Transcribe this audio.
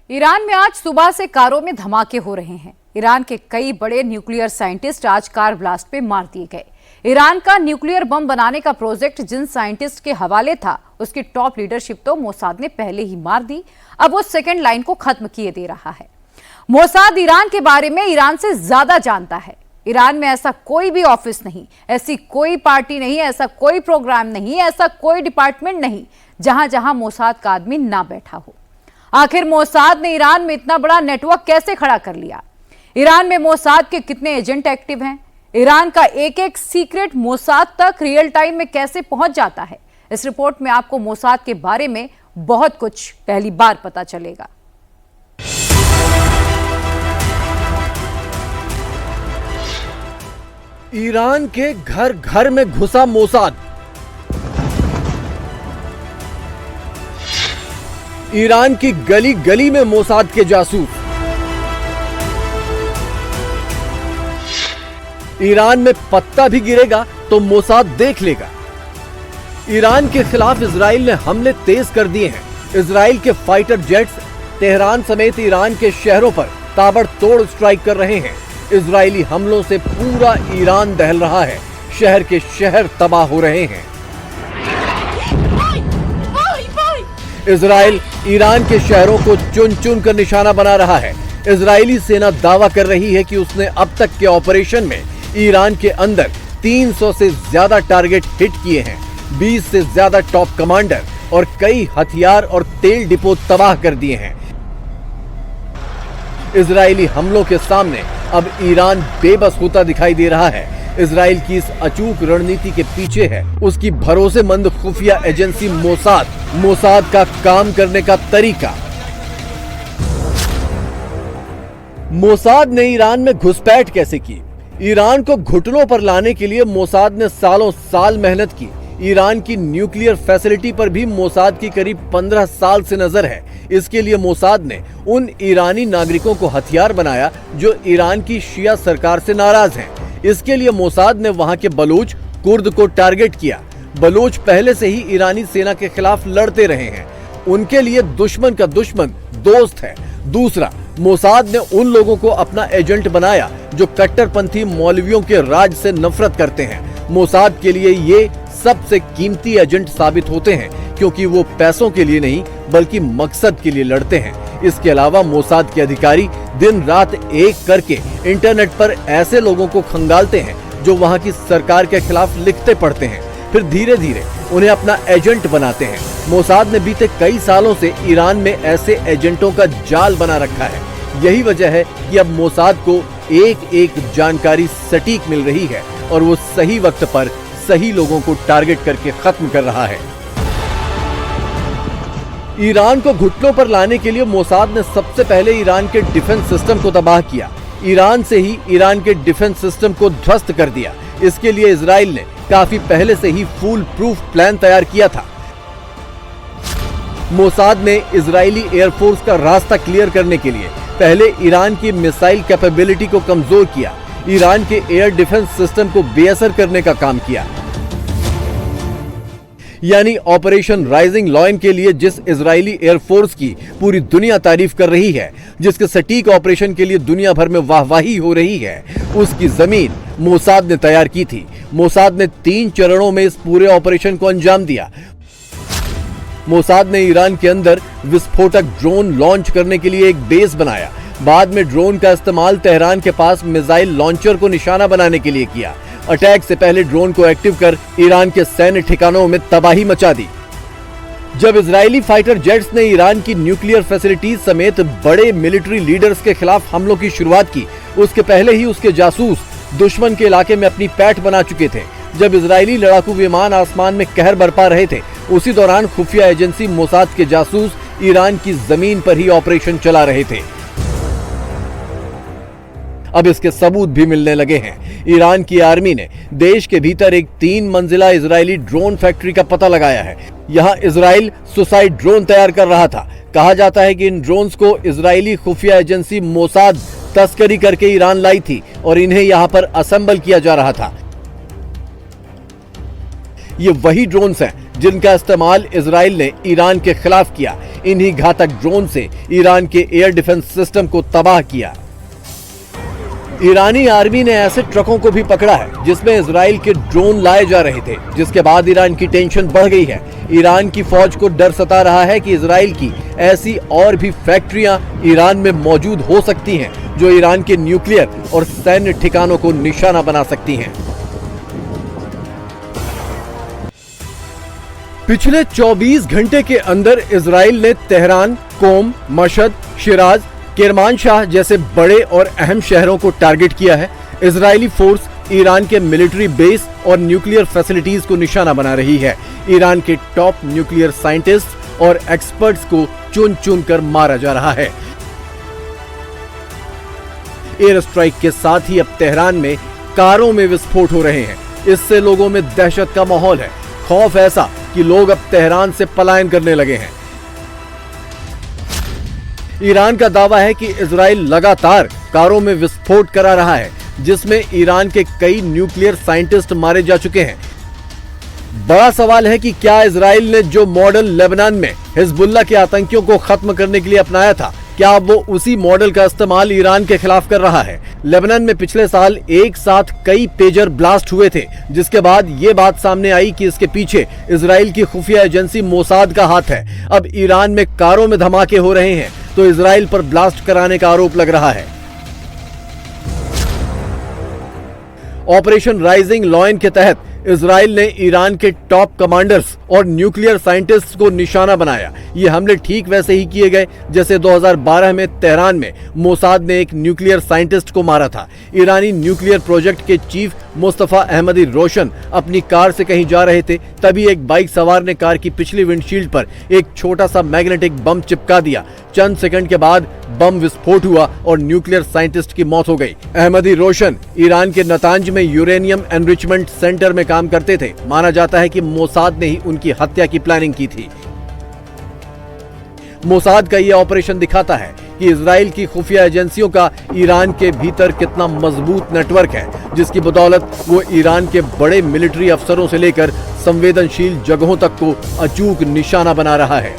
Iran में आज सुबह से कारों में धमाके हो रहे हैं। ईरान के कई बड़े न्यूक्लियर साइंटिस्ट आज कार ब्लास्ट में मार दिए गए। ईरान का न्यूक्लियर बम बनाने का प्रोजेक्ट जिन साइंटिस्ट के हवाले था, उसकी टॉप लीडरशिप तो मोसाद ने पहले ही मार दी। अब वो सेकेंड लाइन को खत्म किए दे रहा है। मोसाद ईरान के बारे में ईरान से ज्यादा जानता है। ईरान में ऐसा कोई भी ऑफिस नहीं, ऐसी कोई पार्टी नहीं, ऐसा कोई प्रोग्राम नहीं, ऐसा कोई डिपार्टमेंट नहीं जहां जहां मोसाद का आदमी ना बैठा हो। आखिर मोसाद ने ईरान में इतना बड़ा नेटवर्क कैसे खड़ा कर लिया? ईरान में मोसाद के कितने एजेंट एक्टिव हैं? ईरान का एक एक सीक्रेट मोसाद तक रियल टाइम में कैसे पहुंच जाता है? इस रिपोर्ट में आपको मोसाद के बारे में बहुत कुछ पहली बार पता चलेगा। ईरान के घर घर में घुसा मोसाद। ईरान की गली गली में मोसाद के जासूस। ईरान में पत्ता भी गिरेगा तो मोसाद देख लेगा। ईरान के खिलाफ इजराइल ने हमले तेज कर दिए हैं। इजराइल के फाइटर जेट्स तेहरान समेत ईरान के शहरों पर ताबड़तोड़ स्ट्राइक कर रहे हैं। इजरायली हमलों से पूरा ईरान दहल रहा है। शहर के शहर तबाह हो रहे हैं। इजराइल ईरान के शहरों को चुन चुन कर निशाना बना रहा है। इजरायली सेना दावा कर रही है कि उसने अब तक के ऑपरेशन में ईरान के अंदर 300 से ज्यादा टारगेट हिट किए हैं। 20 से ज्यादा टॉप कमांडर और कई हथियार और तेल डिपो तबाह कर दिए हैं। इजरायली हमलों के सामने अब ईरान बेबस होता दिखाई दे रहा है। इजराइल की इस अचूक रणनीति के पीछे है उसकी भरोसेमंद खुफिया एजेंसी मोसाद। मोसाद का काम करने का तरीका। मोसाद ने ईरान में घुसपैठ कैसे की? ईरान को घुटनों पर लाने के लिए मोसाद ने सालों साल मेहनत की। ईरान की न्यूक्लियर फैसिलिटी पर भी मोसाद की करीब 15 साल से नजर है। इसके लिए मोसाद ने उन ईरानी नागरिकों को हथियार बनाया जो ईरान की शिया सरकार से नाराज हैं। इसके लिए मोसाद ने वहां के बलूच कुर्द को टारगेट किया। बलूच पहले से ही ईरानी सेना के खिलाफ लड़ते रहे हैं। उनके लिए दुश्मन का दुश्मन दोस्त है। दूसरा, मोसाद ने उन लोगों को अपना एजेंट बनाया जो कट्टरपंथी मौलवियों के राज से नफरत करते हैं। मोसाद के लिए ये सबसे कीमती एजेंट साबित होते हैं क्योंकि वो पैसों के लिए नहीं बल्कि मकसद के लिए लड़ते हैं। इसके अलावा मोसाद के अधिकारी दिन रात एक करके इंटरनेट पर ऐसे लोगों को खंगालते हैं जो वहां की सरकार के खिलाफ लिखते पढ़ते हैं, फिर धीरे धीरे उन्हें अपना एजेंट बनाते हैं। मोसाद ने बीते कई सालों से ईरान में ऐसे एजेंटों का जाल बना रखा है। यही वजह है कि अब मोसाद को एक एक जानकारी सटीक मिल रही है और वो सही वक्त पर सही लोगों को टारगेट करके खत्म कर रहा है। ईरान को घुटनों पर लाने के लिए मोसाद ने सबसे पहले ईरान के डिफेंस सिस्टम को तबाह किया। ईरान से ही ईरान के डिफेंस सिस्टम को ध्वस्त कर दिया। इसके लिए इजराइल ने काफी पहले से ही फूल प्रूफ प्लान तैयार किया था। मोसाद ने इजरायली एयरफोर्स का रास्ता क्लियर करने के लिए पहले ईरान की मिसाइल कैपेबिलिटी को कमजोर किया। ईरान के एयर डिफेंस सिस्टम को बेअसर करने का काम किया। यानी ऑपरेशन राइजिंग लॉयन के लिए जिस इजरायली एयरफोर्स की पूरी दुनिया तारीफ कर रही है, जिसके सटीक ऑपरेशन के लिए दुनिया भर में वाहवाही हो रही है, उसकी जमीन मोसाद ने तैयार की थी। मोसाद ने 3 चरणों में इस पूरे ऑपरेशन को अंजाम दिया। मोसाद ने ईरान के अंदर विस्फोटक ड्रोन लॉन्च करने के लिए एक बेस बनाया। बाद में ड्रोन का इस्तेमाल तेहरान के पास मिसाइल लॉन्चर को निशाना बनाने के लिए किया। अटैक से पहले ड्रोन को एक्टिव कर ईरान के सैन्य ठिकानों में तबाही मचा दी। जब इजरायली फाइटर जेट्स ने ईरान की न्यूक्लियर फैसिलिटीज समेत बड़े मिलिट्री लीडर्स के खिलाफ हमलों की शुरुआत की, उसके पहले ही उसके जासूस दुश्मन के इलाके में अपनी पैठ बना चुके थे। जब इजरायली लड़ाकू विमान आसमान में कहर बरपा रहे थे, उसी दौरान खुफिया एजेंसी मोसाद के जासूस ईरान की जमीन पर ही ऑपरेशन चला रहे थे। अब इसके सबूत भी मिलने लगे हैं। ईरान की आर्मी ने देश के भीतर एक 3 मंजिला इजरायली ड्रोन फैक्ट्री का पता लगाया है। यहां इजराइल सुसाइड ड्रोन तैयार कर रहा था। कहा जाता है कि इन ड्रोन्स को इजरायली खुफिया एजेंसी मोसाद तस्करी करके ईरान लाई थी और इन्हें यहां पर असेंबल किया जा रहा था। ये वही ड्रोन्स हैं जिनका इस्तेमाल इजराइल ने ईरान के खिलाफ किया। इन्हीं घातक ड्रोन से ईरान के एयर डिफेंस सिस्टम को तबाह किया। ईरानी आर्मी ने ऐसे ट्रकों को भी पकड़ा है जिसमें इजराइल के ड्रोन लाए जा रहे थे, जिसके बाद ईरान की टेंशन बढ़ गई है। ईरान की फौज को डर सता रहा है कि इजराइल की ऐसी और भी फैक्ट्रियां ईरान में मौजूद हो सकती हैं जो ईरान के न्यूक्लियर और सैन्य ठिकानों को निशाना बना सकती हैं। पिछले 24 घंटे के अंदर इजराइल ने तेहरान, कोम, मशहद, शिराज, किरमानशाह जैसे बड़े और अहम शहरों को टारगेट किया है। इजरायली फोर्स ईरान के मिलिट्री बेस और न्यूक्लियर फैसिलिटीज को निशाना बना रही है। ईरान के टॉप न्यूक्लियर साइंटिस्ट और एक्सपर्ट्स को चुन चुन कर मारा जा रहा है। एयर स्ट्राइक के साथ ही अब तेहरान में कारों में विस्फोट हो रहे हैं। इससे लोगों में दहशत का माहौल है, खौफ ऐसा कि लोग अब तेहरान से पलायन करने लगे हैं। ईरान का दावा है कि इजराइल लगातार कारों में विस्फोट करा रहा है, जिसमें ईरान के कई न्यूक्लियर साइंटिस्ट मारे जा चुके हैं। बड़ा सवाल है कि क्या इजराइल ने जो मॉडल लेबनान में हिजबुल्लाह के आतंकियों को खत्म करने के लिए अपनाया था, क्या अब वो उसी मॉडल का इस्तेमाल ईरान के खिलाफ कर रहा है? लेबनान में पिछले साल एक साथ कई पेजर ब्लास्ट हुए थे, जिसके बाद ये बात सामने आई कि इसके पीछे इजराइल की खुफिया एजेंसी मोसाद का हाथ है। अब ईरान में कारों में धमाके हो रहे हैं तो इजराइल पर ब्लास्ट कराने का आरोप लग रहा है। ऑपरेशन राइजिंग लॉयन के तहत इजराइल ने ईरान के टॉप कमांडर्स और न्यूक्लियर साइंटिस्ट्स को निशाना बनाया। ये हमले ठीक वैसे ही किए गए जैसे 2012 में तेहरान में मोसाद ने एक न्यूक्लियर साइंटिस्ट को मारा था। ईरानी न्यूक्लियर प्रोजेक्ट के चीफ मुस्तफा अहमदी रोशन अपनी कार से कहीं जा रहे थे, तभी एक बाइक सवार ने कार की पिछली विंडशील्ड पर एक छोटा सा मैग्नेटिक बम चिपका दिया। चंद सेकंड के बाद बम विस्फोट हुआ और न्यूक्लियर साइंटिस्ट की मौत हो गई। अहमदी रोशन ईरान के नतांज में यूरेनियम एनरिचमेंट सेंटर में काम करते थे। माना जाता है कि मोसाद ने ही उनकी हत्या की प्लानिंग की थी। मोसाद का यह ऑपरेशन दिखाता है कि इजराइल की खुफिया एजेंसियों का ईरान के भीतर कितना मजबूत नेटवर्क है, जिसकी बदौलत वो ईरान के बड़े मिलिट्री अफसरों से लेकर संवेदनशील जगहों तक को अचूक निशाना बना रहा है।